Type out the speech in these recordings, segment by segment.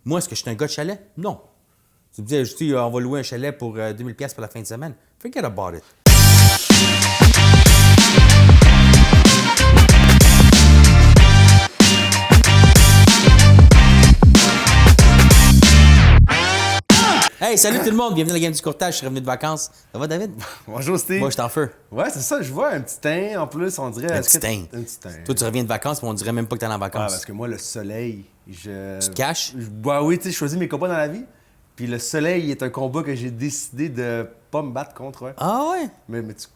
Moi, est-ce que je suis un gars de chalet? Non. Tu me dis, juste, on va louer un chalet pour 2000$ pour la fin de semaine. Forget about it. Hey, salut tout le monde, bienvenue à la game du courtage, je suis revenu de vacances. Ça va, David? Bonjour, Steve. Moi, je suis en feu. Ouais, c'est ça, je vois un petit teint en plus, on dirait. Un petit teint. Un petit teint. Toi, tu reviens de vacances, mais on dirait même pas que t'es en Ah, vacances. parce que moi, le soleil, Tu te caches? Bah oui, tu sais, je choisis mes combats dans la vie. Puis le soleil est un combat que j'ai décidé de pas me battre contre. Ouais. Ah ouais? Mais tu.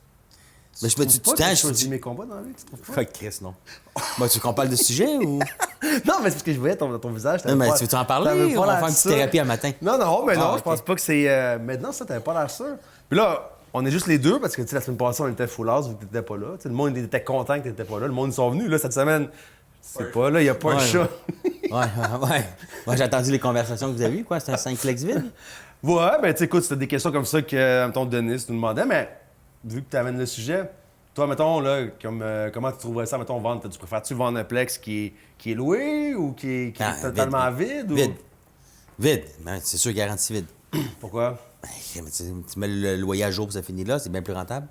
Ben, trouves tu pas que t'en- j'ai choisi mes combats dans la vie, tu trouves pas? Fuck Chris, non. Ben, tu veux qu'on parle de sujet ou. Non, mais c'est parce que je voyais ton visage. Non, mais pas- tu veux-tu en t'avais parler pas ou on va l'air faire une petite sûr. thérapie un matin? Non, mais non, Ah, je pense ok. pas que c'est. Maintenant, ça, t'avais pas l'air sûr. Puis là, on est juste les deux parce que, tu sais, la semaine passée, on était full house vu que t'étais pas là. Tu sais, le monde était content que t'étais pas là. Le monde, ils sont venus, là, cette semaine. C'est pas là, il y a pas un Ouais. chat. Ouais. Moi, j'ai entendu les conversations que vous avez eues, quoi. C'était un 5 flex vide. Ouais, ben tu sais, écoute, c'était des questions comme ça que, mettons, Denis nous demandait, mais vu que tu amènes le sujet, toi, mettons, là, comment tu trouverais ça, mettons, vendre? Tu préfères-tu vendre un plex qui est loué ou qui est Ah, totalement vide? Vide. Vide. Ben, c'est sûr, garanti vide. Pourquoi? Ben, tu mets le loyer à jour, puis ça finit là, c'est bien plus rentable.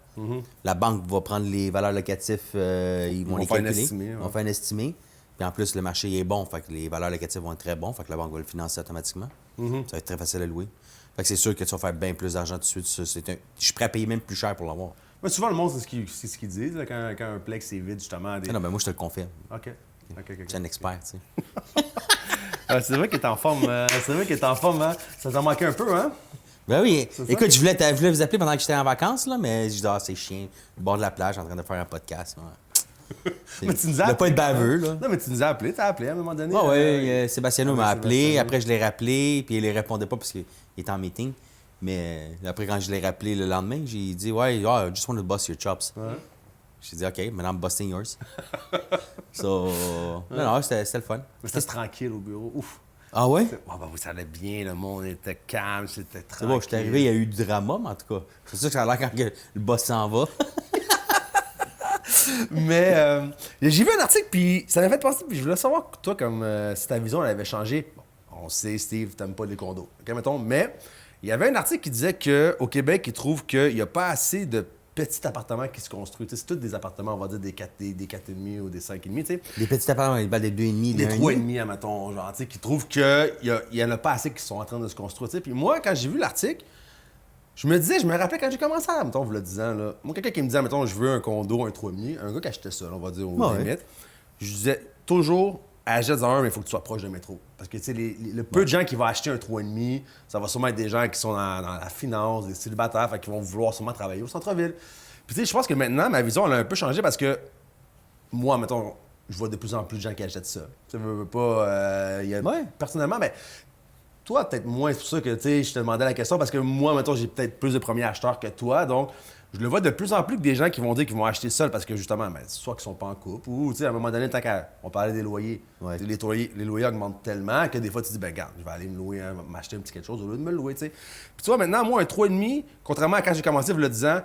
La banque va prendre les valeurs locatives, ils vont les faire un calculer. estimé, ouais. Ils vont faire un estimé. Puis en plus, le marché est bon, fait que les valeurs locatives vont être très bons, fait que la banque va le financer automatiquement. Ça va être très facile à louer. Fait que c'est sûr que tu vas faire bien plus d'argent tout de suite. Ça, je suis prêt à payer même plus cher pour l'avoir. Mais souvent, le monde, c'est ce qu'ils disent, là, quand un plex est vide, justement. Ah non, ben moi, je te le confirme. OK. Je suis un expert, tu sais. Ah, c'est vrai qu'il est en forme. C'est vrai qu'il est en forme, hein? Ça t'en manquait un peu, hein? Ben oui. ça? Écoute, je voulais vous appeler pendant que j'étais en vacances, là, mais je dis, ah, c'est chiant. Au bord de la plage, en train de faire un podcast. Ouais. Mais tu nous as Il doit pas appelé, être baveux, là. Non, mais tu nous as appelé, t'as appelé à un moment donné. Ah oui, Sébastiano ouais, m'a appelé. Sébastien. Après, je l'ai rappelé, puis il ne répondait pas parce qu'il était en meeting. Mais après, quand je l'ai rappelé le lendemain, j'ai dit, ouais, I just want to bust your chops. Ouais. J'ai dit, OK, maintenant I'm busting yours. So, non, c'était le fun. Mais c'était tranquille au bureau. Ouf. Ah ouais? Ah ben oui, ça allait bien, le monde était calme, c'était tranquille. C'est bon, je suis arrivé, il y a eu du drama, mais en tout cas, c'est sûr que ça a l'air quand le boss s'en va. Mais j'ai vu un article, puis ça m'a fait penser, puis je voulais savoir, toi, comme si ta vision elle avait changé. Bon, on sait, Steve, t'aimes pas les condos, OK, mettons, mais il y avait un article qui disait qu'au Québec, ils trouvent qu'il n'y a pas assez de petits appartements qui se construisent. Tu sais, c'est tous des appartements, on va dire des 4,5 ou des 5,5, tu sais. Les petits appartements, ils valent des 2,5, Des des 3,5, admettons, genre, tu sais, qui trouvent qu'il y en a pas assez qui sont en train de se construire, tu sais. Puis moi, quand j'ai vu l'article, je me rappelais quand j'ai commencé à, mettons, vous le disant, là. Moi, quelqu'un qui me disait, mettons, je veux un condo, un 3,5, un gars qui achetait ça, on va dire, au limite, je disais toujours, achète un, mais il faut que tu sois proche de métro. Parce que, tu sais, le peu de gens qui vont acheter un 3,5, ça va sûrement être des gens qui sont dans la finance, des célibataires, fait qu'ils vont vouloir sûrement travailler au centre-ville. Puis, tu sais, je pense que maintenant, ma vision, elle a un peu changé parce que moi, mettons, je vois de plus en plus de gens qui achètent ça. Tu veux pas. Personnellement, mais toi, peut-être moins. C'est pour ça que, tu sais, je te demandais la question parce que moi, mettons, j'ai peut-être plus de premiers acheteurs que toi. Donc, je le vois de plus en plus que des gens qui vont dire qu'ils vont acheter seuls parce que, justement, ben, soit qu'ils sont pas en couple ou, tu sais, à un moment donné, tant qu'on parlait des loyers, Ouais. les loyers augmentent tellement que des fois, tu te dis, ben, regarde, je vais aller me louer, m'acheter un petit quelque chose au lieu de me le louer, tu sais. Puis, tu vois, maintenant, moi, un 3,5, contrairement à quand j'ai commencé, vous le disant,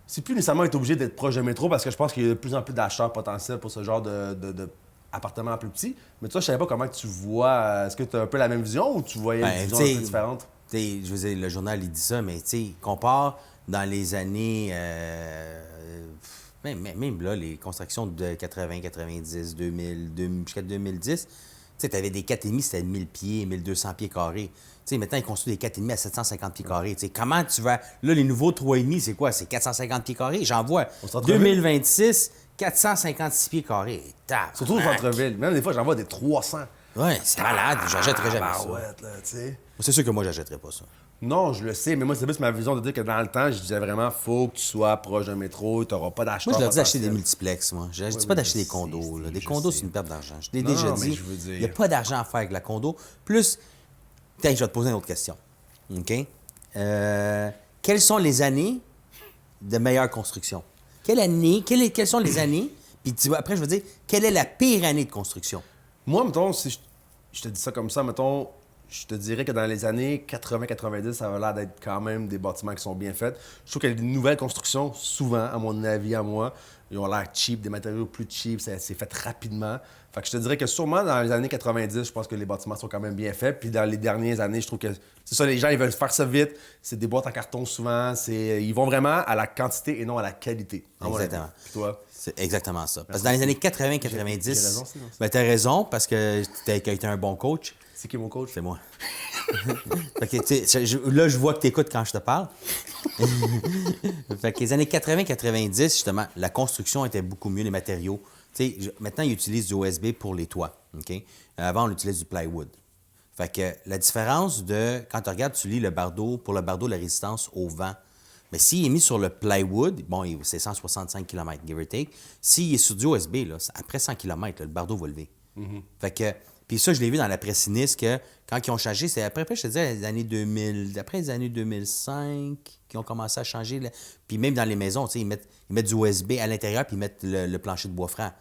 c'est plus nécessairement être obligé d'être proche de métro parce que je pense qu'il y a de plus en plus d'acheteurs potentiels pour ce genre de appartements plus petits. Mais toi, je savais pas comment que tu vois. Est-ce que tu as un peu la même vision ou tu voyais une vision un peu différente? Tu sais, je veux dire, le journal, il dit ça, mais tu sais, compare dans les années. Même là, les constructions de 80, 90, 2000, jusqu'à 2010, tu sais, tu avais des 4,5, c'était 1000 pieds, 1200 pieds carrés. Tu sais, maintenant, ils construisent des 4,5 à 750 pieds carrés. Tu sais, comment tu vas. Là, les nouveaux 3,5, c'est quoi? C'est 450 pieds carrés. J'en vois Au centre-ville? 2026, 456 pieds carrés. Surtout au centre-ville. Même des fois, j'en vois des 300. Ouais, c'est malade. J'achèterais jamais ça. Ouais, là, tu sais. C'est sûr que moi, j'achèterais pas ça. Non, je le sais, mais moi, c'est plus ma vision de dire que dans le temps, je disais vraiment, faut que tu sois proche d'un métro, tu n'auras pas d'acheteur. Moi, je leur dis d'acheter des potentiel. multiplex, moi. Je dis Ouais, pas mais d'acheter je des condos. sais, Là. Des je condos, sais. c'est une perte d'argent. Je l'ai Non, déjà non, mais dit. je veux dire- Il n'y a pas d'argent à faire avec la condo. Plus, tiens, je vais te poser une autre question. OK? Quelles sont les années de meilleure construction? Quelles sont les années? Puis après, je veux dire, quelle est la pire année de construction? Moi, mettons, si je te dis ça comme ça, mettons, Je te dirais que dans les années 80-90, ça a l'air d'être quand même des bâtiments qui sont bien faits. Je trouve que les nouvelles constructions, souvent, à mon avis, à moi, ils ont l'air cheap, des matériaux plus cheap, c'est fait rapidement. Fait que je te dirais que sûrement dans les années 90, je pense que les bâtiments sont quand même bien faits. Puis dans les dernières années, je trouve que c'est ça, les gens, ils veulent faire ça vite. C'est des boîtes en carton souvent. Ils vont vraiment à la quantité et non à la qualité. Exactement. Puis toi? C'est exactement ça. Parce que dans les années 80-90, J'ai raison, c'est ça. t'as raison, parce que t'as été un bon coach. C'est qui mon coach? C'est moi. Fait que, tu sais, là, je vois que tu écoutes quand je te parle. Fait que les années 80-90, justement, la construction était beaucoup mieux, les matériaux. Tu sais, maintenant, ils utilisent du OSB pour les toits. OK? Avant, on utilisait du plywood. Fait que la différence de, quand tu regardes, tu lis le bardeau, pour le bardeau, la résistance au vent. Mais s'il est mis sur le plywood, bon, c'est 165 km, give or take. S'il est sur du OSB, là, après 100 km, là, le bardeau va lever. Fait que, puis ça, je l'ai vu dans la presse sinistre que quand ils ont changé, c'est après, je te disais, les années 2000, après les années 2005, qu'ils ont commencé à changer. Là. Puis même dans les maisons, tu sais, ils mettent du OSB à l'intérieur puis ils mettent le plancher de bois franc.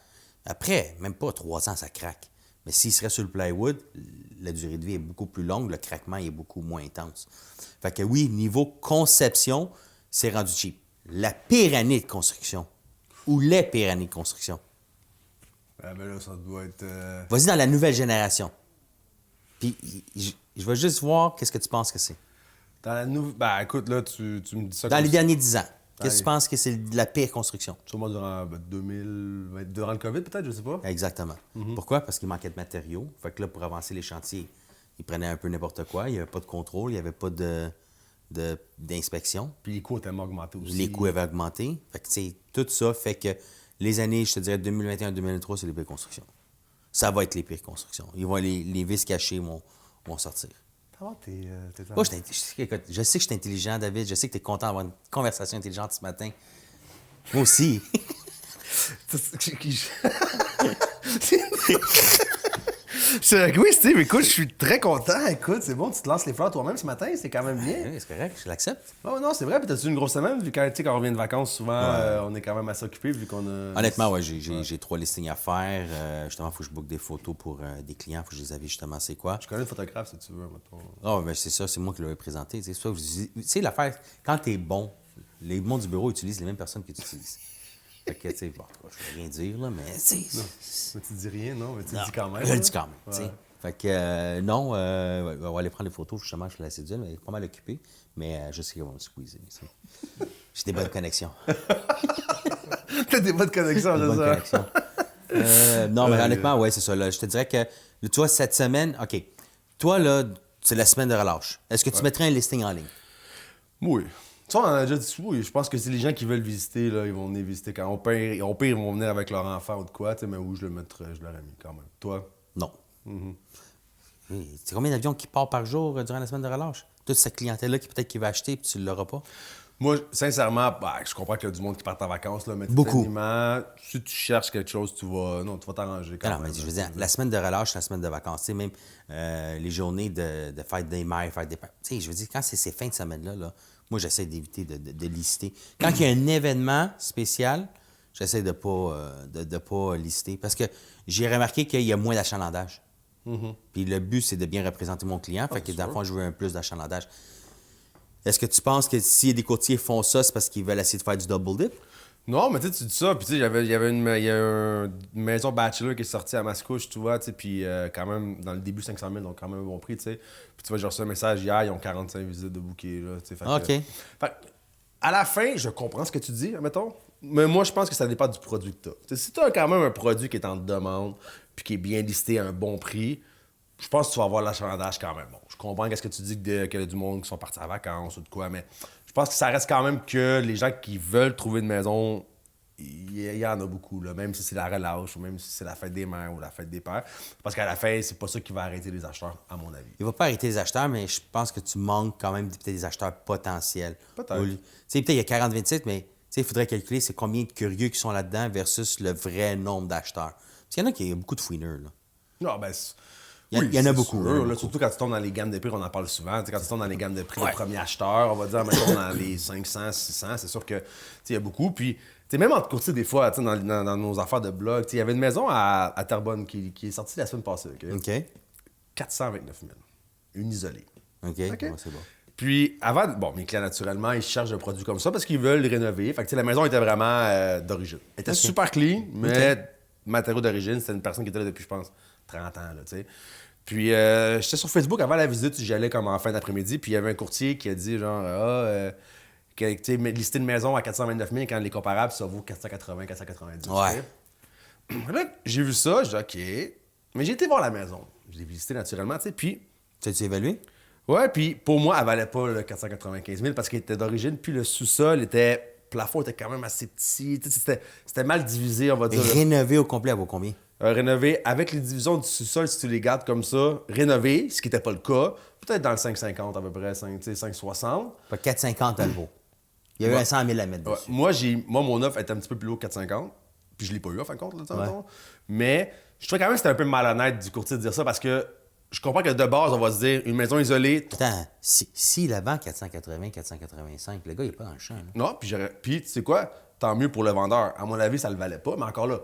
Après, même pas 3 ans, ça craque. Mais s'il serait sur le plywood, la durée de vie est beaucoup plus longue, le craquement est beaucoup moins intense. Fait que oui, niveau conception, c'est rendu cheap. La pire année de construction, ou les pires années de construction, Ah, ben là, ça doit être. vas-y dans la nouvelle génération. Puis, je vais juste voir qu'est-ce que tu penses que c'est. Dans la nouvelle. Ben écoute, là, tu me dis ça Dans comme les derniers 10 ans, qu'est-ce que Allez. tu penses que c'est la pire construction? Sûrement durant 2000. Durant le COVID, peut-être, je sais pas. Exactement. Pourquoi? Parce qu'il manquait de matériaux. Fait que là, pour avancer les chantiers, ils prenaient un peu n'importe quoi. Il n'y avait pas de contrôle, il n'y avait pas d'inspection. Puis les coûts ont tellement augmenté aussi. Les coûts avaient augmenté. Fait que, tu sais, tout ça fait que les années, je te dirais 2021-2023, c'est les pires constructions. Ça va être les pires constructions. Les vis cachées vont sortir. Comment t'es. Moi, écoute, je sais que je suis intelligent, David. Je sais que tu es content d'avoir une conversation intelligente ce matin. Moi aussi. Oui, Steve, écoute, je suis très content. Écoute, c'est bon, tu te lances les fleurs toi-même ce matin, c'est quand même bien. Oui, c'est correct, je l'accepte. Oh non, c'est vrai, puis t'as-tu une grosse semaine, vu quand, quand on revient de vacances, souvent, on est quand même assez occupé, vu qu'on a... Honnêtement, ouais, j'ai 3 listings à faire. Justement, il faut que je book des photos pour des clients. Il faut que je les avise justement c'est quoi. Je connais le photographe, si tu veux, mettons. Ah, ben c'est ça, c'est moi qui l'avais présenté. Tu sais, l'affaire, quand t'es bon, les bons du bureau utilisent les mêmes personnes que tu utilises. Fait que, tu sais, bon, je vais rien dire, là, mais Mais tu dis rien, non? Mais tu le dis quand même. Je le là. dis quand même, tu sais. Fait que, non, on va aller prendre des photos, justement, je suis la séduire, mais elle est pas mal occupée. Mais je sais qu'elle va me squeezer. Tu sais. J'ai des bonnes connexions. T'as des bonnes connexions, Des c'est bonnes ça? connexions. Non, mais honnêtement, ouais, c'est ça. Là, je te dirais que, tu vois, cette semaine, OK. Toi, là, c'est la semaine de relâche. Est-ce que tu mettrais un listing en ligne? Oui. Ça, on en a déjà dit, oui. Je pense que c'est les gens qui veulent visiter, là, ils vont venir visiter. Quand on pire, ils vont venir avec leur enfant ou de quoi, tu sais, mais où je le mettrais, je l'aurais mis quand même. Toi? Non. C'est combien d'avions qui partent par jour durant la semaine de relâche? Toute cette clientèle-là qui peut-être qui va acheter puis tu ne l'auras pas? Moi, sincèrement, je comprends qu'il y a du monde qui part en vacances, là, mais Beaucoup. si tu cherches quelque chose, tu vas t'arranger quand Non, même. mais je veux dire, la semaine de relâche, la semaine de vacances, tu sais, même les journées de fête des mères, fête des pères. Tu sais, je veux dire, quand c'est ces fins de semaine-là, là, moi, j'essaie d'éviter de lister. Quand il y a un événement spécial, j'essaie de pas lister. Parce que j'ai remarqué qu'il y a moins d'achalandage. Puis le but, c'est de bien représenter mon client. Fait que dans le fond, je veux un plus d'achalandage. Est-ce que tu penses que si des courtiers font ça, c'est parce qu'ils veulent essayer de faire du double dip? Non, mais tu dis ça, puis tu sais, il y avait une maison bachelor qui est sortie à Mascouche, tu vois, tu sais, puis quand même, dans le début, 500 000, donc quand même un bon prix, tu sais. Puis tu vois, j'ai reçu un message hier, ils ont 45 visites de bouquets, là, tu sais. Fait que- OK. fait que, à la fin, je comprends ce que tu dis, mettons, mais moi, je pense que ça dépend du produit que tu as. Si tu as quand même un produit qui est en demande, puis qui est bien listé à un bon prix, je pense que tu vas avoir l'achalandage quand même. Bon, je comprends qu'est-ce que tu dis qu'il y a du monde qui sont partis en vacances ou de quoi, mais je pense que ça reste quand même que les gens qui veulent trouver une maison, il y en a beaucoup, là, même si c'est la relâche ou même si c'est la fête des mères ou la fête des pères. Parce qu'à la fin, c'est pas ça qui va arrêter les acheteurs, à mon avis. Il va pas arrêter les acheteurs, mais je pense que tu manques quand même peut-être des acheteurs potentiels. Peut-être. Tu sais, peut-être il y a 40-20 sites, mais tu sais, il faudrait calculer c'est combien de curieux qui sont là-dedans versus le vrai nombre d'acheteurs. Parce qu'il y en a qui ont beaucoup de fouineurs, là. Non, ben, Il y en a beaucoup. Là, surtout quand tu tombes dans les gammes de prix, on en parle souvent. Tu sais, quand tu tombes dans les gammes de prix, le premier acheteur, on va dire, mettons, dans les 500, 600, c'est sûr que tu sais, il y a beaucoup. Puis, tu sais, même entre courtiers, des fois, tu sais, dans nos affaires de blog, tu sais, il y avait une maison à Terrebonne qui est sortie la semaine passée. OK? OK. 429 000. une isolée. OK, OK. ouais, c'est bon. Puis, avant, bon, mes clients, naturellement, ils cherchent un produit comme ça parce qu'ils veulent rénover. Fait que, tu sais, la maison était vraiment d'origine. Elle était super clean, mais matériaux d'origine, c'était une personne qui était là depuis, je pense, 30 ans, là, tu sais. Puis, j'étais sur Facebook avant la visite, j'y allais comme en fin d'après-midi, puis il y avait un courtier qui a dit, genre, tu sais, lister une maison à 429 000 quand les comparables, ça vaut 480, 490. Ouais. Tu sais. Là, j'ai vu ça, j'ai dit, OK. Mais j'ai été voir la maison. Je l'ai visité naturellement, tu sais, puis... T'as-tu évalué? Ouais, puis pour moi, elle valait pas le 495 000 parce qu'elle était d'origine, puis le sous-sol était... Le plafond était quand même assez petit. Tu sais, c'était mal divisé, on va dire. Rénover au complet, elle vaut combien? Rénover avec les divisions du sous-sol, si tu les gardes comme ça, rénover, ce qui n'était pas le cas, peut-être dans le 5,50 à peu près, 5,60. Fait que 4,50, elle vaut. Il y a eu un 100 000 à mettre Ouais. dessus. Moi, mon offre était un petit peu plus haut que 4,50, puis je l'ai pas eu, en fin de compte, là, mais je trouvais quand même que c'était un peu malhonnête du courtier de dire ça parce que je comprends que de base, on va se dire une maison isolée. Attends, si la vend 480, 485, le gars, il est pas dans le champ. Là. Non, puis tu sais quoi? Tant mieux pour le vendeur. À mon avis, ça le valait pas, mais encore là,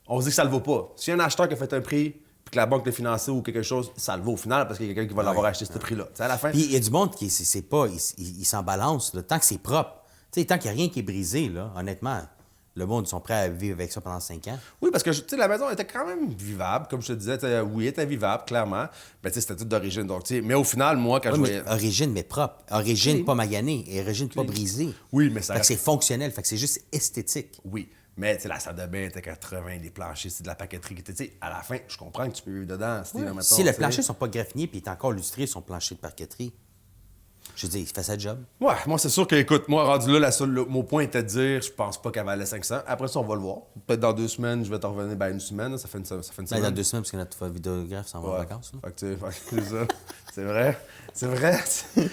on se dit que ça le vaut pas. S'il y a un acheteur qui a fait un prix, puis que la banque l'a financé ou quelque chose, ça le vaut au final parce qu'il y a quelqu'un qui va l'avoir acheté ce prix-là. Tu sais, à la fin. Puis il y a du monde qui, c'est pas, il s'en balance, là, tant que c'est propre. Tu sais, tant qu'il n'y a rien qui est brisé, là, honnêtement, le monde, ils sont prêts à vivre avec ça pendant 5 ans. Oui, parce que tu sais, la maison était quand même vivable, comme je te disais. Oui, elle était vivable, clairement. Mais tu sais, c'était tout d'origine. Donc, tu sais, mais au final, moi, quand Oui, je mais voyais. origine, mais propre. Origine pas maganée et origine pas brisée. Oui, mais ça Fait que reste- c'est fonctionnel, fait que c'est juste esthétique. Oui. Mais tu sais, la salle de bain était 80, les planchers, c'est de la paqueterie qui était. Tu sais, à la fin, je comprends que tu peux vivre dedans. Mettons, Si les tu sais. planchers sont pas graffinés puis il est encore lustré son plancher de parqueterie, je veux dire, il fait sa job. Ouais, moi, c'est sûr que, écoute, moi, rendu là, mon point était de dire, je pense pas qu'elle valait 500. Après ça, on va le voir. Peut-être dans 2 semaines, je vais t'en revenir. Ben, une semaine, là, ça fait une Ben, semaine. dans 2 semaines, parce que notre vidéographe s'en va en Ouais. vacances. Là. Fait que, tu sais, c'est ça. C'est vrai. C'est vrai.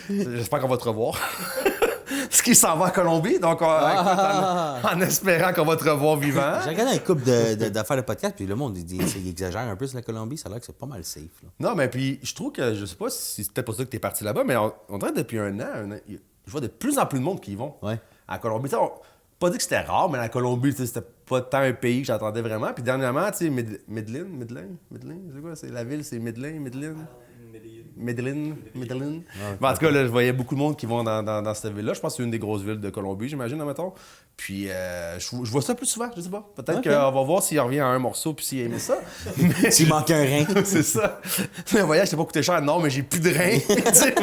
J'espère qu'on va te revoir. Parce qu'il s'en va à Colombie, donc écoute, en espérant qu'on va te revoir vivant. J'ai regardé un couple d'affaires de podcast, puis le monde, il exagère un peu sur la Colombie. Ça a l'air que c'est pas mal safe. Là. Non, mais puis, je trouve que, je sais pas si c'était pour ça que t'es parti là-bas, mais on dirait que depuis un an, je vois de plus en plus de monde qui y vont Ouais. à Colombie. Tu sais, pas dit que c'était rare, mais la Colombie, tu sais, c'était pas tant un pays que j'attendais vraiment. Puis dernièrement, tu sais, Medellin, c'est quoi? C'est la ville, c'est Medellin. Medellin. Bon, en tout cas, là, je voyais beaucoup de monde qui vont dans cette ville-là. Je pense que c'est une des grosses villes de Colombie, j'imagine, mettons. Puis, je vois ça plus souvent, je sais pas. Peut-être Ok. qu'on va voir s'il revient à un morceau puis s'il aimait ça. Mais S'il manque un rein. c'est ça. Le voyage, t'as pas coûté cher. Non, mais j'ai plus de reins. Tu sais,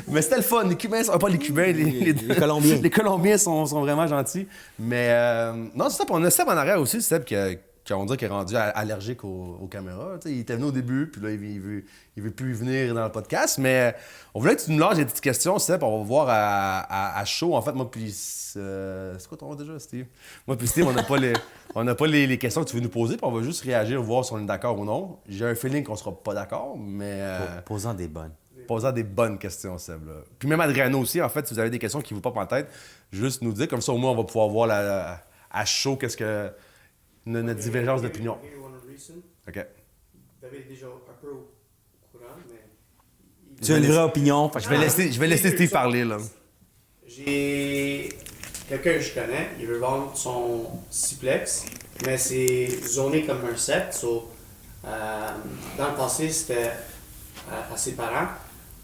mais c'était le fun. Les Cubains, pas les Cubains, Les Colombiens. Les Colombiens sont vraiment gentils. Mais non, c'est ça. Puis on a Seb en arrière aussi, Seb on dirait qu'il est rendu allergique aux caméras. Tu sais, il était venu au début, puis là, il veut plus venir dans le podcast. Mais on voulait que tu nous lâches des petites questions, Seb. On va voir à chaud. En fait, moi, puis. C'est quoi ton nom déjà, Steve? Moi, puis Steve, on n'a pas les questions que tu veux nous poser, puis on va juste réagir, voir si on est d'accord ou non. J'ai un feeling qu'on sera pas d'accord, mais. Posant des bonnes. Posant des bonnes questions, Seb. Là. Puis même Adriano aussi, en fait, si vous avez des questions qui vous popent en tête, juste nous dire. Comme ça, au moins, on va pouvoir voir à chaud qu'est-ce que notre divergence d'opinion. OK. David est déjà un peu au courant, mais... Tu as une vraie opinion. Fait que Je vais laisser Steve parler, là. J'ai quelqu'un que je connais, il veut vendre son siplex, mais c'est zoné comme un 7. Dans le passé, c'était à ses parents.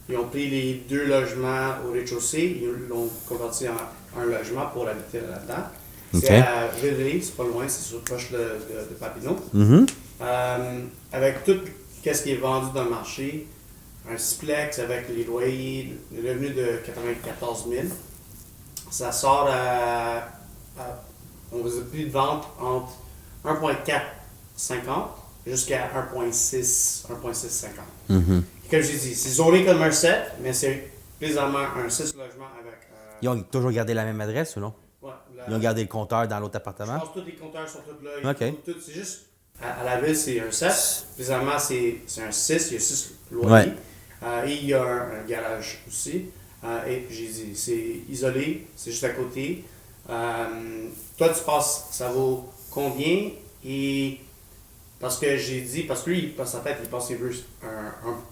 Ils ont pris les 2 logements au rez-de-chaussée, ils l'ont converti en un logement pour habiter là-dedans. Ok. C'est à Villeray, c'est pas loin, c'est proche de Papineau. Mhm. Avec tout ce qui est vendu dans le marché, un siplex avec les loyers, le revenu de 94 000, ça sort on vous a plus de vente entre 1,450 jusqu'à 1,650. Mhm. Comme j'ai dit, c'est zoné comme un 7, mais c'est présentement un 6 logements avec... Ils ont toujours gardé la même adresse ou non? ouais, Ils ont gardé le compteur dans l'autre je appartement? pense que tous les compteurs sont tous là. Ok. C'est juste, à la ville, c'est un 7. Présentement, c'est un 6. Il y a 6 Ouais. loyers. Et il y a un garage aussi. Et j'ai dit, c'est isolé, c'est juste à côté. Toi, tu penses, ça vaut combien? Et parce que j'ai dit, parce que lui, dans sa tête, il pense qu'il veut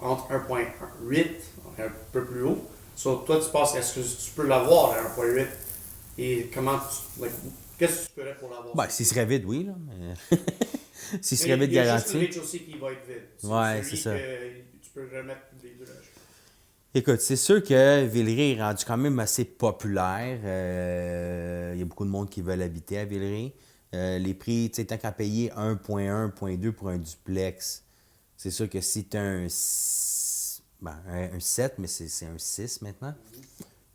entre 1,8, un peu plus haut. So, toi, tu penses, est-ce que tu peux l'avoir à 1,8? Et comment qu'est-ce que tu ferais pour l'avoir? Ben, s'il serait vide, oui, là. Mais... s'il serait vide Il y a juste le garanti. rez-de-chaussée qui va être vide. Ouais, celui c'est ça. que tu peux remettre les 2 loges. Écoute, c'est sûr que Villeray est rendu quand même assez populaire. Il y a beaucoup de monde qui veulent habiter à Villeray. Les prix, tu sais, tant qu'à payer 1,1, 1,2 pour un duplex, c'est sûr que si tu as un 7, mais c'est un 6 maintenant,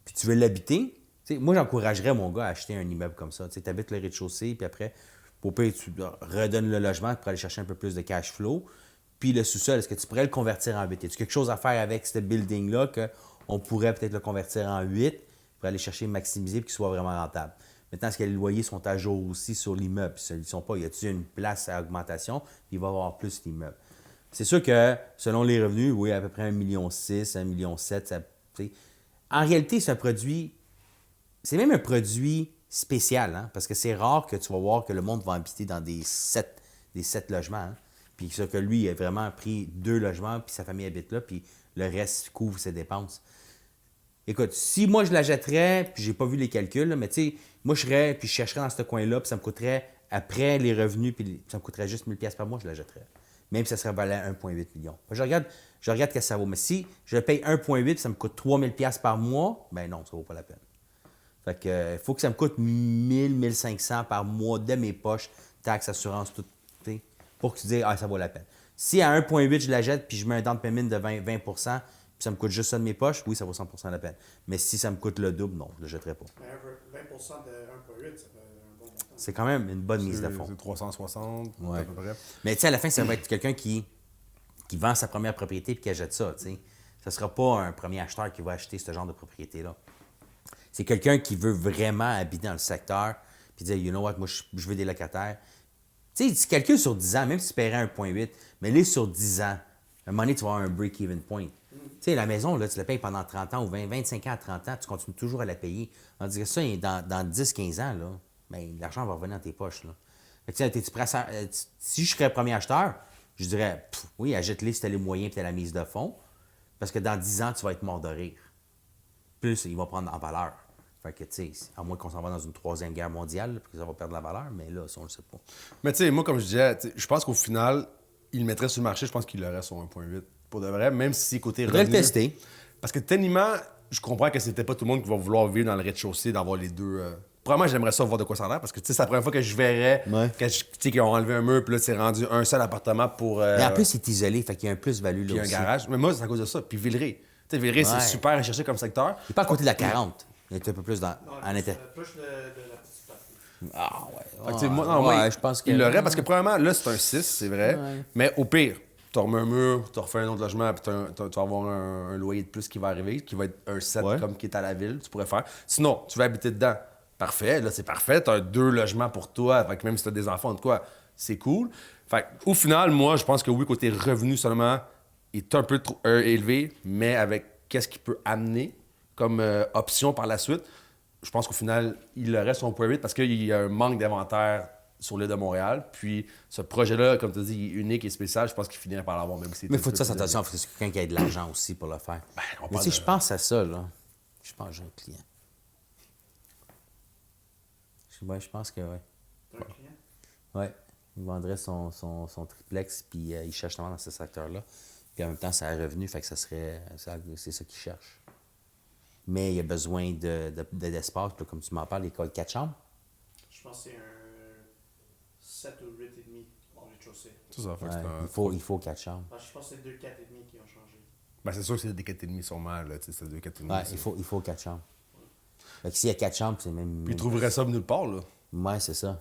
puis tu veux l'habiter, tu sais, moi, j'encouragerais mon gars à acheter un immeuble comme ça. Tu sais, habites le rez-de-chaussée, puis après, pour peu, tu redonnes le logement pour aller chercher un peu plus de cash flow. Puis le sous-sol, est-ce que tu pourrais le convertir en 8? As-tu quelque chose à faire avec ce building-là qu'on pourrait peut-être le convertir en 8 pour aller chercher maximiser et qu'il soit vraiment rentable? Maintenant, est-ce que les loyers sont à jour aussi sur l'immeuble? Si ils ne sont pas, y a-t-il une place à augmentation? Puis il va y avoir plus d'immeubles. C'est sûr que selon les revenus, oui, à peu près 1,6 million, 1,7 million, en réalité, c'est un produit, c'est même un produit spécial, hein, parce que c'est rare que tu vas voir que le monde va habiter dans des 7 logements. Hein. Puis ça que lui, il a vraiment pris 2 logements, puis sa famille habite là, puis le reste couvre ses dépenses. Écoute, si moi je la jetterais, puis j'ai pas vu les calculs, là, mais tu sais, moi je serais, puis je chercherais dans ce coin-là, puis ça me coûterait, après les revenus, puis ça me coûterait juste 1000$ par mois, je la jetterais. Même si ça serait valait 1,8 million. Je regarde ce que ça vaut. Mais si je paye 1,8 puis ça me coûte 3000$ par mois, ben non, ça vaut pas la peine. Fait que faut que ça me coûte 1000, 1500 par mois de mes poches, taxes, assurance, tout, pour que tu dises, ah, ça vaut la peine. Si à 1,8, je la jette puis je mets un down payment de 20 puis ça me coûte juste ça de mes poches, oui, ça vaut 100% la peine. Mais si ça me coûte le double, non, je ne le jetterai pas. 20% de 1,8, ça fait un bon montant. C'est quand même une bonne mise de fonds. C'est 360, Ouais. à peu près. Mais tu sais, à la fin, ça va être quelqu'un qui vend sa première propriété et qui achète ça. Tu sais. Ça ne sera pas un premier acheteur qui va acheter ce genre de propriété-là. C'est quelqu'un qui veut vraiment habiter dans le secteur puis dire, you know what, moi, je veux des locataires. Tu sais, tu calcules sur 10 ans, même si tu paierais 1,8, mais là, sur 10 ans, à un moment donné, tu vas avoir un break-even point. Tu sais, la maison, là, tu la payes pendant 30 ans ou 25 ans à 30 ans, tu continues toujours à la payer. On dirait que ça, dans 10-15 ans, là, ben, l'argent va revenir dans tes poches. Là. Fait que, t'es-tu prêt à, si je serais premier acheteur, je dirais, oui, achète-les si tu as les moyens et tu as la mise de fonds, parce que dans 10 ans, tu vas être mort de rire. Plus, il va prendre en valeur. Fait que, tu sais, à moins qu'on s'en va dans une 3e guerre mondiale, puis que ça va perdre la valeur, mais là, ça, on le sait pas. Mais tu sais, moi, comme je disais, je pense qu'au final, il le mettrait sur le marché, je pense qu'il l'aurait sur 1,8. Pour de vrai, même si côté Faudrait le revenu... tester. Parce que techniquement, je comprends que c'était pas tout le monde qui va vouloir vivre dans le rez-de-chaussée, d'avoir les deux... Probablement, j'aimerais ça voir de quoi ça a l'air, parce que tu sais, c'est la première fois que je verrais qu'ils ont enlevé un mur, puis là, c'est rendu un seul appartement pour... Mais en plus, il est isolé, fait qu'il y a un plus-value là puis aussi. un garage. Mais moi, c'est à cause de ça. Puis Villeray. Tu sais, Villeray, c'est super recherché comme secteur. Il n'est pas à côté de la 40. Il est un peu plus dans... en été. Plus de la petite partie. Ah ouais. Fait que, tu sais, moi, je pense que... il l'aurait, parce que premièrement, là, c'est un 6, c'est vrai. Ouais. Mais au pire, tu remets un mur, tu refais un autre logement, puis tu vas avoir un loyer de plus qui va arriver, qui va être un 7 comme qui est à la ville, tu pourrais faire. Sinon, tu veux habiter dedans. Parfait, là, c'est parfait. Tu as 2 logements pour toi, fait que même si tu as des enfants, de quoi, c'est cool. Fait au final, moi, je pense que oui, côté revenu seulement, il est un peu trop élevé, mais avec qu'est-ce qu'il peut amener comme option par la suite, je pense qu'au final, il le reste son 1,8 parce qu'il y a un manque d'inventaire sur l'île de Montréal. Puis ce projet-là, comme tu as dit, il est unique et spécial. Je pense qu'il finirait par l'avoir, même si... Mais il faut que tu fasses attention, il faut que c'est quelqu'un qui ait de l'argent aussi pour le faire. Mais tu sais, je pense à ça, là. Je pense que j'ai un client. Je pense que oui. T'as un client? Oui. Il vendrait son triplex, puis il cherche justement dans ce secteur-là. Puis en même temps, ça a revenu, fait que c'est ça qu'il cherche. Mais il a besoin d'espace, comme tu m'en parles, l'école 4 chambres. Je pense que c'est un 7 ou 8,5 au rez-de-chaussée. C'est ça, fait que Il faut 4 chambres. Je pense que c'est 2 4,5 qui ont changé. Ben, c'est sûr que c'est des 4,5 sûrement, là. Tu sais, c'est 2 4,5. Ouais, il faut 4 chambres. Fait que s'il y a 4 chambres, c'est même... Puis il trouverait ça nulle part, là. Ouais, c'est ça.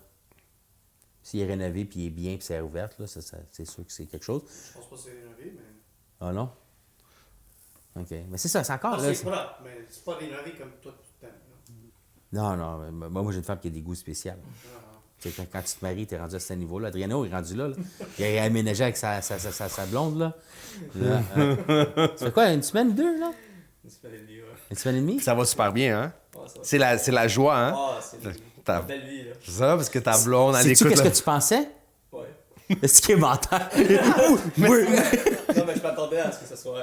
S'il est rénové, puis il est bien, puis c'est ouvert, là, c'est sûr que c'est quelque chose. Je pense pas que c'est rénové, mais... Ah non? OK. Mais c'est ça, c'est encore... Ah, là, c'est pas, mais c'est pas rénové comme toi, tu t'aimes. Non, moi, j'ai une femme qui a des goûts spéciaux. Tu sais, quand tu te maries, t'es rendu à ce niveau-là. Adriano est rendu là. Il a aménagé avec sa blonde, là. Ça fait quoi, une semaine ou 2, là? Une semaine et demie, ouais. Une semaine et demie? Ça va super bien, hein? Ouais, ça va. C'est la joie, hein? Ah, c'est une belle vie, là. C'est ça, parce que ta blonde, elle Sais-tu écoute... qu'est-ce que tu pensais? Ouais. Est-ce qu'il est menteur? Non, mais je m'attendais à ce que ça soit...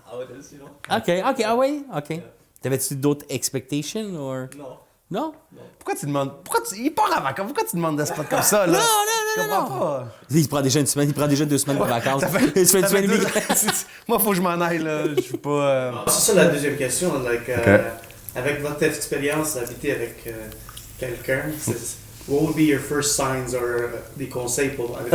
Ah ouais, aussi, non? OK, ah oui, OK. T'avais-tu d'autres expectations, ou... Non. Non? Pourquoi tu demandes... Il part en vacances. Pourquoi tu demandes des spots comme ça, là? Non. Je comprends pas. Il prend déjà une semaine, il prend déjà 2 semaines de vacances. Il se fait une Ça fait semaine et demie. Moi, faut que je m'en aille, là. Je suis pas... C'est ça la deuxième question. Avec votre expérience d'habiter avec quelqu'un, what would be your first signs or des conseils pour avec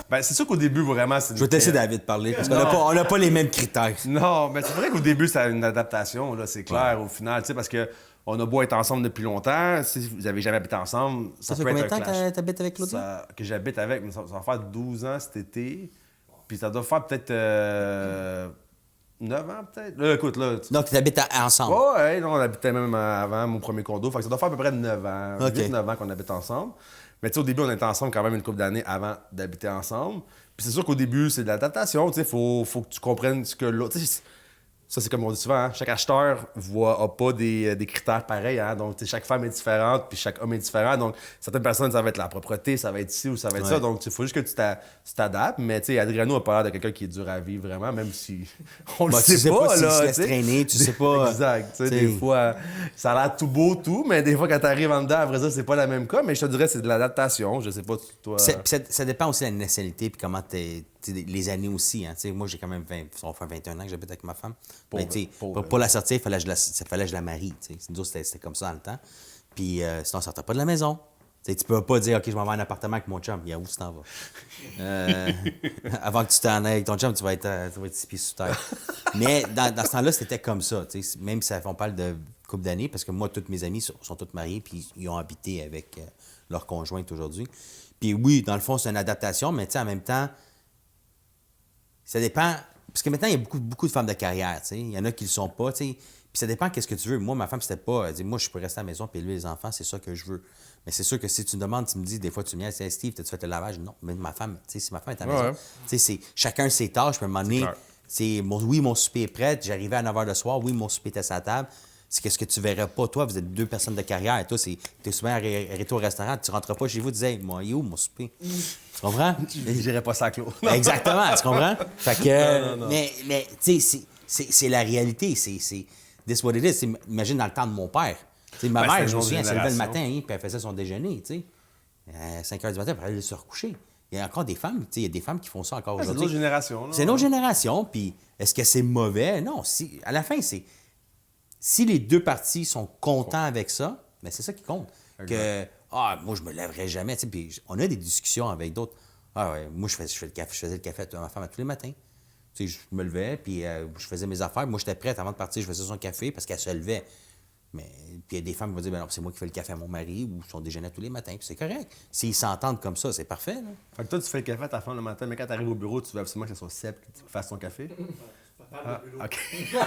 Ben, c'est sûr qu'au début, vraiment, c'est... Je vais te laisser David parler, parce qu'on n'a pas les mêmes critères. Non, mais c'est vrai qu'au début, c'est une adaptation, là, c'est clair, au final, tu sais, parce que on a beau être ensemble depuis longtemps, si vous avez jamais habité ensemble, Ça fait peut combien être de un temps clash. que t'habites avec Claudia? Que j'habite avec, mais ça va faire 12 ans cet été, puis ça doit faire peut-être 9 ans, peut-être. Là, écoute, là... Donc, tu habites ensemble? Ouais, non, on habitait même à mon premier condo, fait que ça doit faire à peu près 9 ans, OK. 8-9 ans qu'on habite ensemble. Mais tu sais, au début, on était ensemble quand même une couple d'années avant d'habiter ensemble. Puis c'est sûr qu'au début, c'est de l'adaptation, tu sais, faut que tu comprennes ce que l'autre... Ça, c'est comme on dit souvent, hein? Chaque acheteur n'a pas des critères pareils. Hein? Donc, chaque femme est différente, puis chaque homme est différent. Donc, certaines personnes, ça va être la propreté, ça va être ci ou ça va être ça. Donc, il faut juste que tu t'adaptes. Mais, tu sais, Adriano a pas l'air de quelqu'un qui est dur à vivre vraiment, même si on le Bah, sait tu sais pas s'il là, se laisse tu sais. traîner, tu sais pas. Exact. Tu sais, t'sais. des fois, ça a l'air tout beau, tout, mais des fois, quand tu arrives en dedans, après ça, c'est pas le même cas. Mais je te dirais, c'est de l'adaptation. Je sais pas, toi. Ça dépend aussi de la nationalité puis comment les années aussi. Hein. Moi, j'ai quand même 21 ans que j'habite avec ma femme. Pour la sortir, il fallait que je la marie. Nous autres, c'était comme ça dans le temps. Puis sinon, on sortait pas de la maison. Tu peux pas dire, OK, je m'en vais à un appartement avec mon chum. Il y a où tu t'en vas? Avant que tu t'en ailles avec ton chum, tu vas être 6 pieds sous terre. Mais dans ce temps-là, c'était comme ça. Même si on parle de couple d'années, parce que moi, toutes mes amies sont toutes mariées puis ils ont habité avec leur conjointe aujourd'hui. Puis oui, dans le fond, c'est une adaptation, mais en même temps, ça dépend. Parce que maintenant, il y a beaucoup de femmes de carrière. Il y en a qui ne le sont pas. Puis ça dépend qu'est-ce que tu veux. Moi, ma femme, c'était pas. Elle dit, moi, je peux rester à la maison puis élever les enfants, c'est ça que je veux. Mais c'est sûr que si tu me demandes, tu me dis, des fois, tu me dis, hey, Steve, t'as-tu fait le lavage? Non. Mais ma femme, si ma femme est à la maison, c'est chacun ses tâches. Puis à un moment donné, oui, mon souper est prêt. J'arrivais à 9 h le soir. Oui, mon souper était à sa table. C'est qu'est-ce que tu verrais pas. Toi, vous êtes 2 personnes de carrière. Et toi, t'es souvent arrêté au restaurant. Tu rentres pas chez vous, tu disais, moi, il est où mon souper? Tu comprends? Je dirais pas ça, Claude. Exactement, tu comprends? Fait que, non. Mais tu sais, c'est la réalité. C'est this what it is. Imagine dans le temps de mon père. Ma mère, je me souviens, elle se levait le matin, puis elle faisait son déjeuner, tu sais. À 5 h du matin, puis elle allait se recoucher. Il y a encore des femmes, il y a des femmes qui font ça encore aujourd'hui. C'est notre génération. C'est notre génération, puis est-ce que c'est mauvais? Non. À la fin, c'est... Si les 2 parties sont contents avec ça, bien, c'est ça qui compte. Que, moi, je me lèverais jamais. Puis on a des discussions avec d'autres. Moi, je faisais le café à ma femme à tous les matins. Je me levais, puis je faisais mes affaires. Moi, j'étais prête avant de partir, je faisais son café parce qu'elle se levait. Mais puis il y a des femmes qui vont dire, ben non, c'est moi qui fais le café à mon mari ou son déjeuner tous les matins. Puis c'est correct. S'ils s'entendent comme ça, c'est parfait. Là. Fait que toi, tu fais le café à ta femme le matin, mais quand tu arrives au bureau, tu veux absolument que ce soit Seb qui fasse ton café. OK. Ouais,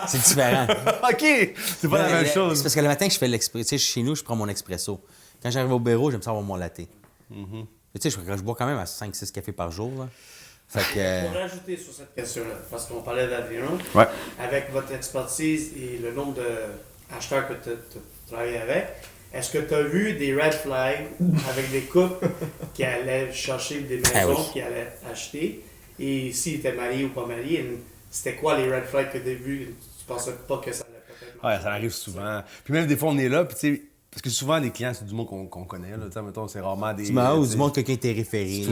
c'est différent. OK! C'est pas la même chose. C'est parce que le matin, je fais l'expresso. Chez nous, je prends mon expresso. Quand j'arrive au bureau, j'aime ça avoir mon latte. Je bois quand même à 5-6 cafés par jour. Là. Fait que... Pour rajouter sur cette question-là, parce qu'on parlait d'Adrien, avec votre expertise et le nombre d'acheteurs que tu as travaillé avec, est-ce que tu as vu des red flags avec des couples qui allaient chercher des maisons, qui allaient acheter, et s'ils étaient mariés ou pas mariés, c'était quoi les red flags que tu as vus? Tu pensais pas que ça allait peut-être marcher? Ouais, ça arrive souvent. Puis même des fois, on est là, puis tu sais, parce que souvent, les clients, c'est du monde qu'on connaît. Là, mettons, c'est rarement des. Du monde, quelqu'un t'est référé.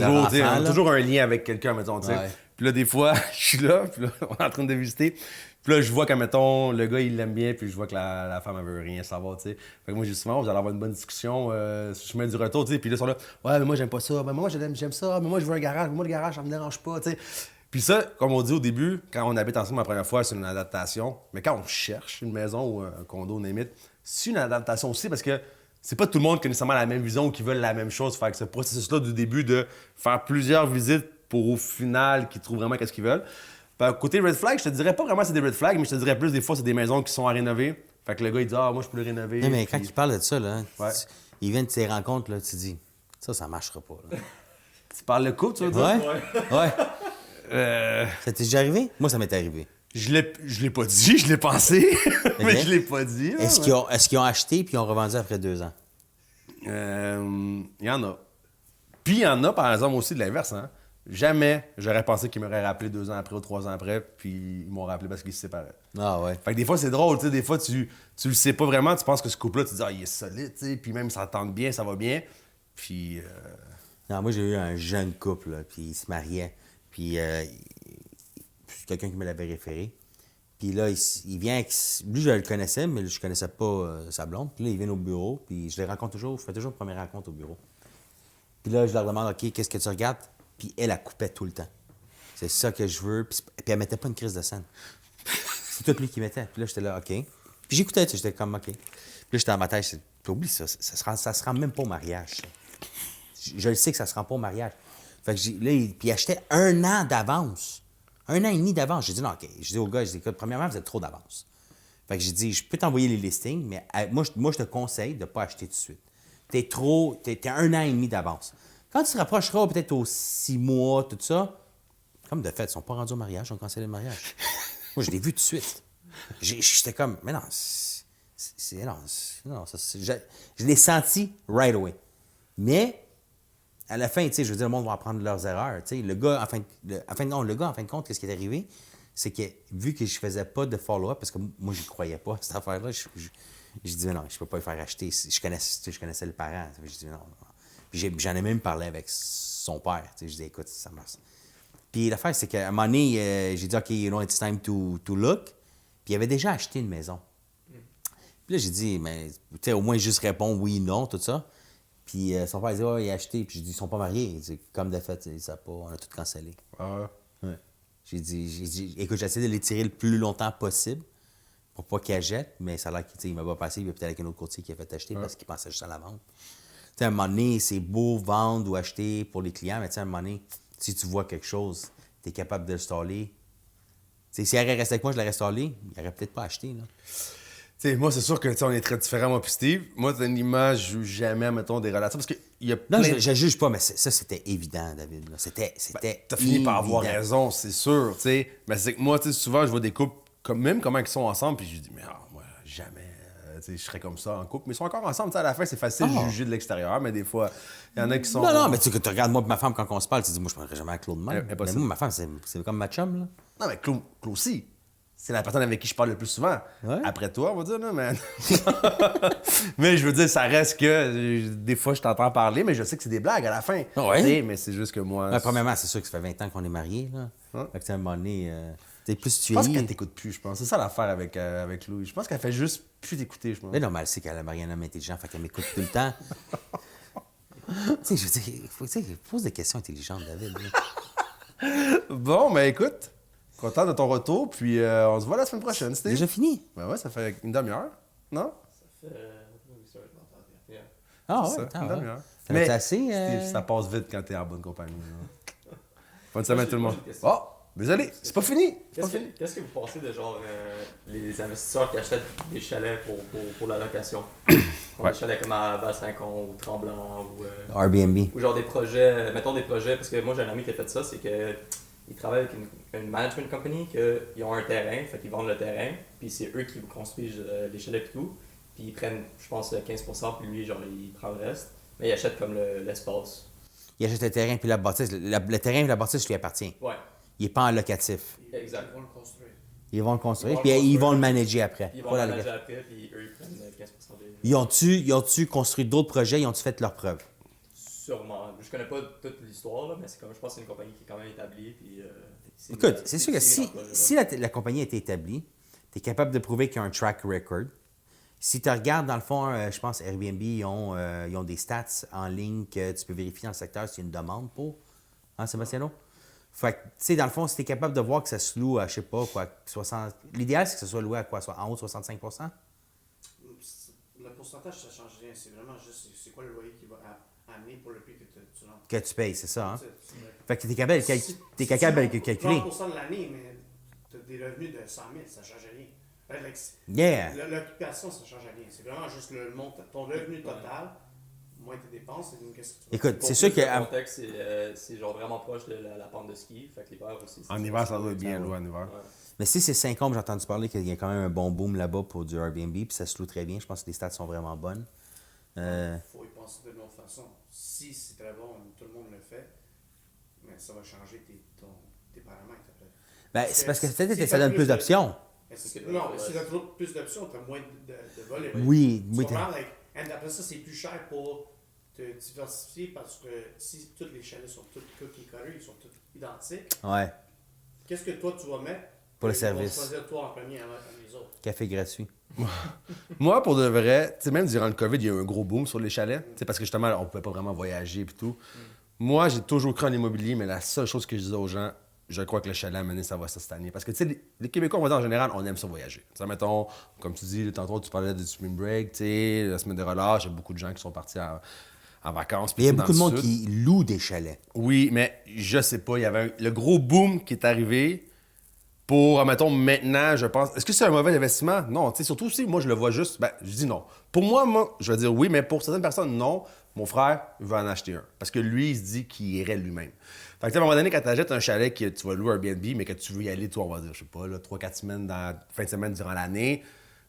Toujours un lien avec quelqu'un, mettons. Ouais. Puis là, des fois, je suis là, puis là, on est en train de visiter. Puis là, je vois que, mettons, le gars, il l'aime bien, puis je vois que la femme, elle veut rien savoir, tu sais. Fait que moi, j'ai souvent, vous allez avoir une bonne discussion sur le chemin du retour, tu sais. Puis là, ils sont là, ouais, mais moi, j'aime pas ça. Ben, moi, j'aime ça. Mais moi, je veux un garage. Moi, le garage, ça me dérange pas, tu sais. Puis ça, comme on dit au début, quand on habite ensemble la première fois, c'est une adaptation. Mais quand on cherche une maison ou un condo, limite, c'est une adaptation aussi parce que c'est pas tout le monde qui a nécessairement la même vision ou qui veulent la même chose. Fait que ce processus-là du début de faire plusieurs visites pour au final qu'ils trouvent vraiment qu'est-ce qu'ils veulent. Côté red flag, je te dirais pas vraiment c'est des red flags, mais je te dirais plus des fois c'est des maisons qui sont à rénover. Fait que le gars il dit moi je peux le rénover. Non, mais quand il parle de ça, là, ouais. Il vient de tes rencontres, là, tu dis ça marchera pas. Là. Tu parles de couple, tu veux dire? Ouais. Ça t'est déjà arrivé? Moi, ça m'est arrivé. Je l'ai pas dit, je l'ai pensé, mais je l'ai pas dit. Là, est-ce qu'ils ont acheté puis ils ont revendu après 2 ans? Il y en a. Puis il y en a, par exemple, aussi de l'inverse. Hein? jamais j'aurais pensé qu'ils m'auraient rappelé 2 ans après ou 3 ans après, puis ils m'ont rappelé parce qu'ils se séparaient. Ah ouais. Fait que des fois, c'est drôle, tu sais, des fois, tu le sais pas vraiment, tu penses que ce couple-là, tu te dis, ah, il est solide, tu sais, puis même, ils s'entendent bien, ça va bien. Puis, Non, moi, j'ai eu un jeune couple, là, puis il se mariait. Puis c'est quelqu'un qui me l'avait référé. Puis là, il vient avec... Lui, je le connaissais, mais je connaissais pas sa blonde. Puis là, il vient au bureau, puis je les rencontre toujours. Je fais toujours une première rencontre au bureau. Puis là, je leur demande, OK, qu'est-ce que tu regardes? Puis elle coupait tout le temps. C'est ça que je veux. Puis elle mettait pas une crise de scène. C'est tout lui qui mettait. Puis là, j'étais là, OK. Puis j'écoutais, tu sais, j'étais comme, OK. Puis là, j'étais dans ma tête, puis oublie ça, ça se rend même pas au mariage. Ça. Je le sais que ça se rend pas au mariage. Fait que puis il achetait 1 an d'avance. 1 an et demi d'avance. J'ai dit, non, OK. J'ai dit au gars, écoute, premièrement, vous êtes trop d'avance. Fait que j'ai dit, je peux t'envoyer les listings, mais moi, je te conseille de ne pas acheter tout de suite. T'es 1 an et demi d'avance. Quand tu te rapprocheras peut-être aux 6 mois, tout ça, comme de fait, ils sont pas rendus au mariage, ils ont cancellé le mariage. Moi, je l'ai vu tout de suite. J'étais comme, mais non, je l'ai senti right away. Mais, à la fin, tu sais, je veux dire, le monde va apprendre leurs erreurs. Tu sais, le gars, en fin de compte, qu'est-ce qui est arrivé? C'est que, vu que je faisais pas de follow-up, parce que moi, je croyais pas à cette affaire-là, je disais, non, je peux pas le faire acheter. Je connaissais le parent. Je disais, non. Puis j'en ai même parlé avec son père. Tu sais, je disais, écoute, ça marche. Puis l'affaire, c'est qu'à un moment donné, j'ai dit, OK, it's time to look. Puis il avait déjà acheté une maison. Puis là, j'ai dit, mais, tu sais, au moins juste répondre oui, non, tout ça. Puis son père, il dit, oh, il a acheté. Puis j'ai dit, ils sont pas mariés. Il dit, comme de fait, on a tout cancellé. ah, Ouais. J'ai dit, écoute, j'essaie de les tirer le plus longtemps possible pour pas qu'ils achètent, mais ça a l'air qu'il m'a pas passé. Il y a peut-être avec un autre courtier qui a fait acheter parce qu'il pensait juste à la vente. Tu sais, à un moment donné, c'est beau vendre ou acheter pour les clients, mais tu sais, à un moment donné, si tu vois quelque chose, tu es capable de le installer. Tu sais, si elle aurait resté avec moi, je l'aurais installé, il aurait peut-être pas acheté, là. tu sais, moi, c'est sûr que, tu sais, on est très différents, moi puis Steve. Moi, honnêtement, je joue jamais, mettons, des relations, parce qu'il y a Non, plein... je juge pas, mais ça, c'était évident, David. Là. C'était T'as fini par avoir évident. raison, c'est sûr, tu sais. Mais c'est que moi, tu sais, souvent, je vois des couples, même comment ils sont ensemble, puis je dis, mais moi, jamais, tu sais, je serais comme ça en couple. Mais ils sont encore ensemble, tu sais, à la fin, c'est facile de juger de l'extérieur, mais des fois, il y en a qui sont... Non, mais tu regardes moi et ma femme quand on se parle, tu dis, moi, je ne parlerai jamais à Claude de même. Mais Impossible. moi, ma femme, c'est comme ma chum, là. Non, mais Claude aussi. C'est la personne avec qui je parle le plus souvent. Ouais. Après toi, on va dire, là, mais... mais je veux dire, ça reste que... Des fois, je t'entends parler, mais je sais que c'est des blagues à la fin. Ouais. Tu sais, mais c'est juste que moi... Ben, premièrement, c'est sûr que ça fait 20 ans qu'on est mariés, là. Fait que, tu sais, à un moment donné, tu sais, plus tu Je pense es... qu'elle t'écoute plus, je pense. C'est ça l'affaire avec Louis. Je pense qu'elle fait juste plus t'écouter, je pense. Mais normal, c'est qu'elle a marié un homme intelligent, fait qu'elle m'écoute tout le temps. Tu sais, je veux dire, pose des questions intelligentes, David. Là. Bon, ben écoute, content de ton retour, puis on se voit la semaine prochaine, Steve. Déjà fini? Ben ouais, ça fait une demi-heure, non? Ah C'est ouais, ça, une demi-heure. T'en as assez... Steve, ça passe vite quand t'es en bonne compagnie. là. Bonne semaine tout le monde. j'ai une question. Oh, désolé, c'est pas fini. Qu'est-ce que vous pensez de genre les investisseurs qui achètent des chalets pour la location? Ouais. Des chalets comme à Val-Saint-Con ou Tremblant ou Airbnb. genre des projets, mettons des projets, parce que moi j'ai un ami qui a fait ça, c'est que il travaille avec une management company, qu'ils ont un terrain, fait qu'ils vendent le terrain, puis c'est eux qui construisent les chalets et tout, puis ils prennent, je pense, 15%, puis lui, genre, il prend le reste, mais il achète comme l'espace. Il achète le terrain puis la bâtisse. Le terrain et la bâtisse lui appartient. Ouais, Il n'est pas en locatif. exact. Ils vont le construire. Ils vont le construire, Ils vont puis le ils construire. vont le manager après. Ils vont Pas la le manager location. après, puis eux, ils prennent 15% des... Ils ont-tu construit d'autres projets? Ils ont-tu fait leurs preuves? Sûrement. Je connais pas toute l'histoire, là, mais c'est comme, je pense que c'est une compagnie qui est quand même établie, puis... Écoute, c'est sûr que si la compagnie a été établie, tu es capable de prouver qu'il y a un track record. Si tu regardes, dans le fond, je pense Airbnb, ils ont des stats en ligne que tu peux vérifier dans le secteur s'il y a une demande pour. Hein, Sébastiano? Fait que, tu sais, dans le fond, si tu es capable de voir que ça se loue à, je sais pas, quoi, 60... L'idéal, c'est que ça soit loué à quoi? En haut de 65 Le pourcentage, ça change rien. C'est vraiment juste c'est quoi le loyer qui va amener pour le prix que tu lances. que tu payes, c'est ça, hein? C'est- Fait que tu es capable, de calculer. 30% de l'année, mais tu as des revenus de 100 000, ça ne change rien. Yeah! L'occupation, ça ne change rien. C'est vraiment juste le montant, ton revenu total, moins tes dépenses, c'est une question. Écoute, Pour c'est sûr plus que... de contexte, c'est genre vraiment proche de la pente de ski, fait que l'hiver aussi... En hiver, ça doit être bien loué en hiver. Ouais. Mais si c'est Saint-Côme, j'ai entendu parler qu'il y a quand même un bon boom là-bas pour du Airbnb, puis ça se loue très bien. Je pense que les stats sont vraiment bonnes. Il faut y penser de l'autre façon. Si c'est très bon, tout le monde le fait. Mais ça va changer tes paramètres après. Ben, c'est parce que si peut-être que t'as ça donne plus d'options. Non, mais si tu as trop plus d'options, tu as moins de volets. Oui, Tu oui. comprends? Et après ça, c'est plus cher pour te diversifier parce que si tous les chalets sont tous cookie cutter, ils sont tous identiques, Ouais, qu'est-ce que toi tu vas mettre pour le Ils service. vont choisir toi en premier avant les autres. Café gratuit. Moi, pour de vrai, tu sais, même durant le COVID, il y a eu un gros boom sur les chalets. Tu sais, parce que justement, on pouvait pas vraiment voyager et tout. Moi, j'ai toujours cru en l'immobilier, mais la seule chose que je disais aux gens, je crois que le chalet à mener, ça va cette année. Parce que, tu sais, les Québécois, on va dire en général, on aime ça voyager. Tu sais, mettons, comme tu dis, tantôt, tu parlais du spring break, tu sais, la semaine de relâche, il y a beaucoup de gens qui sont partis en vacances. Il y a plutôt beaucoup de dans le monde sud. qui loue des chalets. Oui, mais je sais pas, il y avait le gros boom qui est arrivé pour, admettons, maintenant, je pense. Est-ce que c'est un mauvais investissement? Non, tu sais, surtout si moi je le vois juste, ben, je dis non. Pour moi, je vais dire oui, mais pour certaines personnes, non. Mon frère veut en acheter un. Parce que lui, il se dit qu'il irait lui-même. Fait que, tu sais, à un moment donné, quand tu achètes un chalet que tu vas louer Airbnb, mais que tu veux y aller, toi, on va dire, je sais pas, 3-4 semaines fin de semaine durant l'année,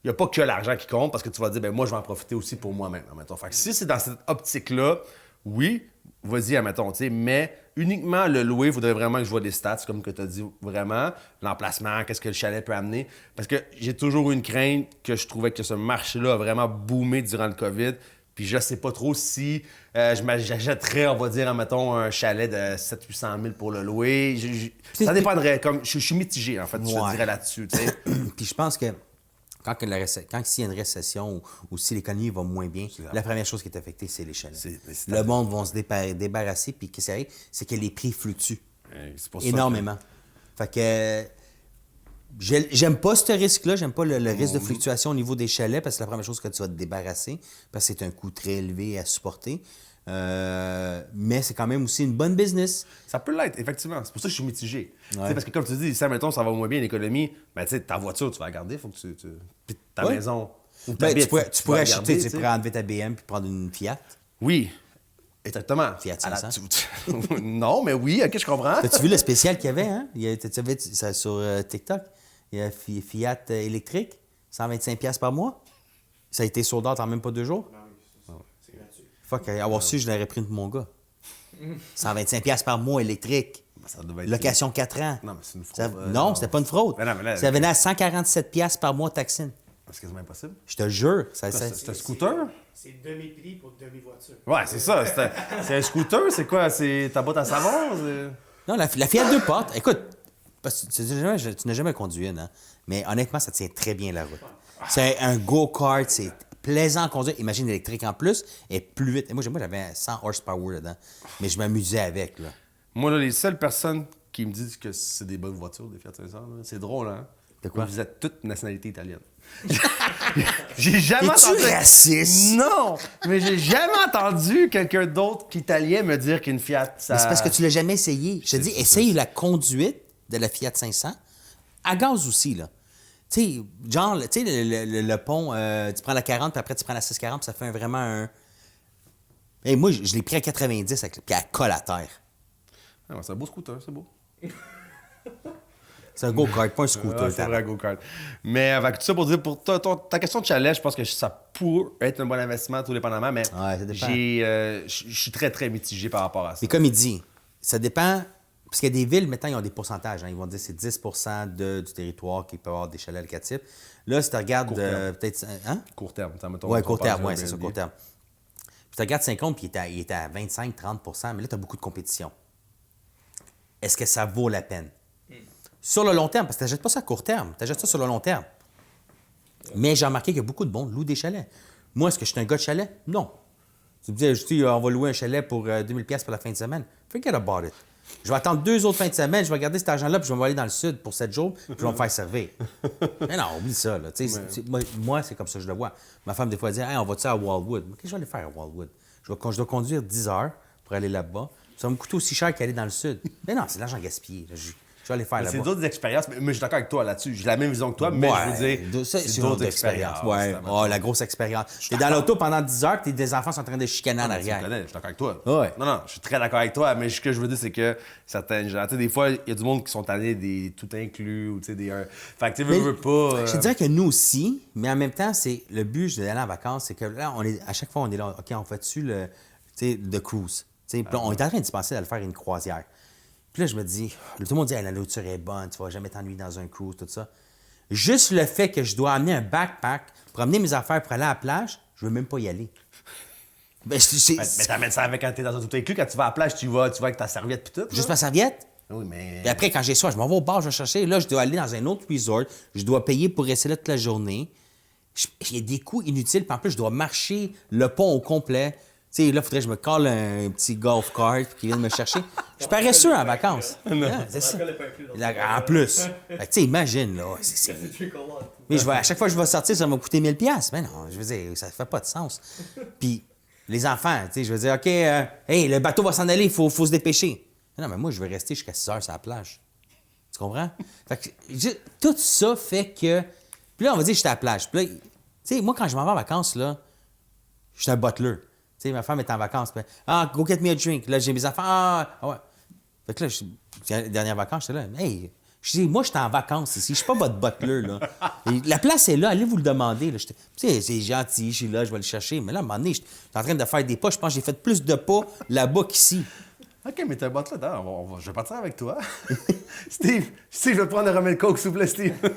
il n'y a pas que l'argent qui compte parce que tu vas dire, ben moi, je vais en profiter aussi pour moi-même, admettons. Fait que si c'est dans cette optique-là, oui, vas-y, admettons, tu sais, mais uniquement le louer, il faudrait vraiment que je vois des stats, comme que tu as dit, vraiment, l'emplacement, qu'est-ce que le chalet peut amener. Parce que j'ai toujours eu une crainte que je trouvais que ce marché-là a vraiment boomé durant le COVID. Puis je sais pas trop si j'achèterais, on va dire, admettons, un chalet de 700-800 000 pour le louer. Ça dépendrait. Comme, je suis mitigé, en fait, je te dirais là-dessus, tu sais. Puis je pense que quand s'il y a une récession ou si l'économie va moins bien, la première chose qui est affectée, c'est les chalets. Le monde va se débarrasser, puis qu'est-ce qui arrive? C'est que les prix fluctuent C'est pour ça énormément. Fait que j'aime pas ce risque-là, j'aime pas le risque de fluctuation au niveau des chalets, parce que c'est la première chose que tu vas te débarrasser, parce que c'est un coût très élevé à supporter. Mais c'est quand même aussi une bonne business. Ça peut l'être, effectivement. C'est pour ça que je suis mitigé. Ouais. Tu sais, parce que comme tu dis, si, mettons, ça va moins bien l'économie, ben, tu sais, ta voiture, tu vas la garder, il faut que Puis ta Ouais. maison. Ou Ben, t'habites, tu pourrais vas la acheter, garder, tu tu sais. pourrais enlever ta BM puis prendre une Fiat. Oui, exactement. Fiat À la- 500. non, mais oui, ok, je comprends. As-tu vu le spécial qu'il y avait, hein? Tu vu ça sur TikTok? Il y a Fiat électrique, 125$ par mois. Ça a été sold out en même pas 2 jours. Non, oui, c'est gratuit. Fuck, avoir su, je l'aurais pris de mon gars. 125$ par mois électrique. Ben, ça devait être- Location 4 ans. Non, mais c'est une fraude. Ça- non, c'était pas une fraude. Ben non, mais là- Ça venait à 147$ par mois taxine. C'est quasiment impossible. Je te jure. C'est un scooter? C'est demi-prix pour demi-voiture. Ouais, c'est ça. C'est un scooter, c'est quoi? C'est ta boîte à savon? Non, la Fiat 2 portes, écoute, parce que tu n'as jamais conduit une, hein? Mais honnêtement, ça tient très bien la route. C'est un go-kart, c'est plaisant à conduire. Imagine l'électrique en plus, et plus vite. Et moi, j'avais 100 horsepower dedans, mais je m'amusais avec, là. Moi, là, les seules personnes qui me disent que c'est des bonnes voitures, des Fiat 500, là, c'est drôle, hein? De quoi? Vous êtes toutes nationalité italienne. J'ai jamais Es-tu entendu... raciste? Non! Mais j'ai jamais entendu quelqu'un d'autre qu'italien me dire qu'une Fiat, ça... Mais c'est parce que tu l'as jamais essayé. Je te dis, C'est essaye la conduite de la Fiat 500, à gaz aussi, là. Tu sais, genre, tu sais, le pont, tu prends la 40, puis après tu prends la 640, puis ça fait vraiment un... Et moi, je l'ai pris à 90, puis elle colle à terre. Ah, ouais, c'est un beau scooter, c'est beau. C'est un go-kart, pas un scooter. Ah, c'est vrai, go-kart. Mais avec tout ça pour dire, pour ta question de chalet, je pense que ça pourrait être un bon investissement, tout dépendamment, mais Ouais, ça dépend. je suis très, très mitigé par rapport à ça. Mais comme il dit, ça dépend. Parce qu'il y a des villes, maintenant, ils ont des pourcentages. Hein. Ils vont dire que c'est 10 du territoire qui peut avoir des chalets locatifs. Là, si tu regardes Court terme. peut-être. Hein? Court terme, mettons. Oui, on court parle terme, du oui, c'est ça, Airbnb. court terme. Puis tu regardes 50, puis il était à 25-30 mais là, tu as beaucoup de compétition. Est-ce que ça vaut la peine? Sur le long terme, parce que tu n'achètes pas ça à court terme, tu achètes ça sur le long terme. Mais j'ai remarqué qu'il y a beaucoup de monde louent des chalets. Moi, est-ce que je suis un gars de chalet? Non. Tu me dis, on va louer un chalet pour 2000$ pour la fin de semaine. Forget about it. Je vais attendre 2 autres fins de semaine, je vais garder cet argent-là, puis je vais aller dans le sud pour 7 jours, puis je vais me faire servir. Mais non, oublie ça. Là. Moi, c'est comme ça que je le vois. Ma femme, des fois, elle dit, hey, on va-tu à Wildwood? Qu'est-ce que je vais aller faire à Wildwood? Je dois conduire 10 heures pour aller là-bas. Ça va me coûter aussi cher qu'aller dans le sud. Mais non, c'est de l'argent gaspillé. Là. Je vais aller faire Mais c'est là-bas. d'autres expériences, mais je suis d'accord avec toi là-dessus. J'ai la même vision que toi, mais je veux dire, c'est d'autres expériences. Ouais. évidemment. Oh, la grosse expérience. T'es dans l'auto pendant 10 heures, puis des enfants sont en train de chicaner en Tu me arrière. connais, je suis d'accord avec toi. Ouais. Non, je suis très d'accord avec toi, mais ce que je veux dire, c'est que certaines gens, tu sais, des fois, il y a du monde qui sont allés des tout inclus, ou tu sais, des... Fait que tu veux pas... Je te dirais que nous aussi, mais en même temps, c'est le but d'aller en vacances, c'est que là, à chaque fois, on est là, OK, on fait dessus le cruise. Puis là, on est en train de se penser à le faire une croisière. Puis là, je me dis, tout le monde dit, la nourriture est bonne, tu vas jamais t'ennuyer dans un cruise, tout ça. Juste le fait que je dois amener un backpack pour amener mes affaires pour aller à la plage, je veux même pas y aller. Ben, Mais t'amènes ça avec quand t'es dans un tout inclus, quand tu vas à la plage, tu vas avec ta serviette pis tout. juste ma serviette. Oui, mais. Puis après, quand j'ai soif, je m'en vais au bar, je vais chercher. Là, je dois aller dans un autre resort. Je dois payer pour rester là toute la journée. Il y a des coûts inutiles. Puis en plus, je dois marcher le pont au complet. Tu sais, là, il faudrait que je me colle un petit golf cart qui vienne me chercher. Je suis paresseux en vacances. Ah, c'est ça. En plus. Fait que, tu sais, imagine, là. Mais à chaque fois que je vais sortir, ça va me coûter 1000$. Mais non, je veux dire, ça fait pas de sens. Puis les enfants, tu sais, je veux dire, OK, hey, le bateau va s'en aller, il faut se dépêcher. Non, mais moi, je vais rester jusqu'à 6 heures sur la plage. Tu comprends? Fait que, tout ça fait que... Puis là, on va dire que j'étais à la plage. Puis là, tu sais, moi, quand je m'en vais en vacances, là, je suis un butler. Tu sais, ma femme est en vacances. Puis, go get me a drink. Là, j'ai mes enfants. Ouais. Fait que là, les dernières vacances, j'étais là. Hey, je dis, moi, j'étais en vacances ici. Je suis pas votre butler, là. Et la place est là. Allez vous le demander. Tu sais, c'est gentil. Je suis là, je vais le chercher. Mais là, à un moment donné, je suis en train de faire des pas. Je pense que j'ai fait plus de pas là-bas qu'ici. OK, mais t'es un butler. Je vais partir avec toi. Steve, je vais prendre un remède coke, s'il vous plaît, Steve. Tu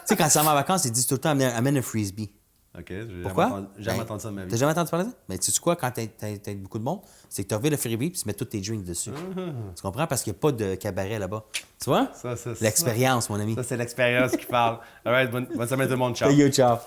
sais, quand tu vas en vacances, ils disent tout le temps amène un frisbee. OK, j'ai Pourquoi? jamais entendu ça de ma vie. T'as jamais entendu parler de ça? Mais tu sais quoi, quand t'as beaucoup de monde, c'est que tu reviens le freebie puis tu mets tous tes drinks dessus. Tu comprends? Parce qu'il n'y a pas de cabaret là-bas. Tu vois? Ça, L'expérience, mon ami. Ça, c'est l'expérience qui parle. All right, bonne semaine tout le monde. Ciao. Ciao.